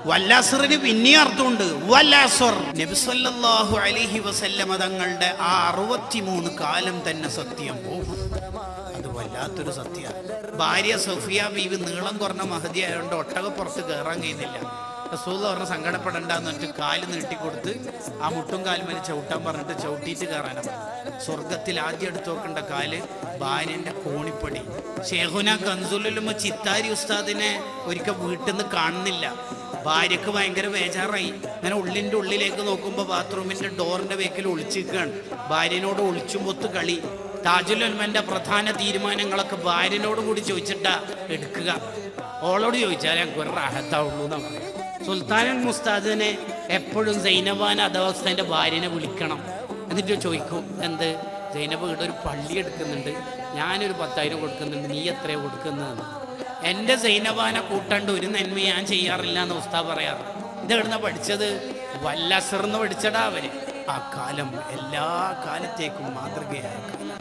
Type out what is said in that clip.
വല്ലസറിന് പിന്നെയും അർത്ഥമുണ്ട്. വല്ലസർ നബി സല്ലല്ലാഹു അലൈഹി വസല്ലമ തങ്ങളുടെ ആ 63 കാലം തന്നെ സത്യം. അത് വല്ലാത്തൊരു സത്യം. ഭാര്യ സഫിയ ബീവി നീളം കുറഞ്ഞ മഹദി ആയതുകൊണ്ട് ഒട്ടകപ്പുറത്ത് കയറാൻ കഴിയുന്നില്ല. റസൂൽ പറഞ്ഞ സങ്കടപ്പെടണ്ടെന്ന് പറഞ്ഞിട്ട് കാല് നീട്ടിക്കൊടുത്ത് ആ മുട്ടും കാലുമേൽ ചവിട്ടാൻ പറഞ്ഞിട്ട് ചവിട്ടിയിട്ട് കയറാനാണ്. സ്വർഗത്തിൽ ആദ്യം എടുത്തു നോക്കേണ്ട കാല് ഭാര്യന്റെ കോണിപ്പടി. ഷേഖുന കൻസുലുലുമ ചിത്താരി ഉസ്താദിനെ ഒരിക്കൽ വീട്ടിൽ നിന്ന് കാണുന്നില്ല. ഭാര്യക്ക് ഭയങ്കര ബേജാറായി. അങ്ങനെ ഉള്ളിൻ്റെ ഉള്ളിലേക്ക് നോക്കുമ്പോൾ ബാത്റൂമിൻ്റെ ഡോറിൻ്റെ വേക്കിൽ ഒളിച്ചിരിക്കുകയാണ്. ഭാര്യനോട് ഒളിച്ചുമ്പൊത്ത് കളി. താജുൽ ഉലമന്റെ പ്രധാന തീരുമാനങ്ങളൊക്കെ ഭാര്യനോട് കൂടി ചോദിച്ചിട്ടാ എടുക്കുക. ഓളോട് ചോദിച്ചാൽ ഞങ്ങൾക്ക് ഒരു റാഹത്താവുള്ളൂ എന്നാണ് പറയുക. സുൽത്താനുൽ മുസ്താദിനെ എപ്പോഴും സൈനബാൻ അഥവാസ്തൻ്റെ ഭാര്യനെ വിളിക്കണം. എന്നിട്ട് ചോദിക്കും, എന്ത് സൈനബ് ഇവിടെ ഒരു പള്ളി എടുക്കുന്നുണ്ട്, ഞാനൊരു 10,000 കൊടുക്കുന്നുണ്ട്, നീ എത്രയാണ് കൊടുക്കുന്നതെന്ന്. എൻ്റെ സൈനബാനെ കൂട്ടാണ്ട് ഒരു നന്മ ഞാൻ ചെയ്യാറില്ല എന്ന് ഉസ്താദ് പറയാറ്. ഇതെവിടുന്ന പഠിച്ചത്? വല്ലസർന്ന് പഠിച്ചടാ അവര്. ആ കാലം എല്ലാ കാലത്തേക്കും മാതൃകയായ കാലം.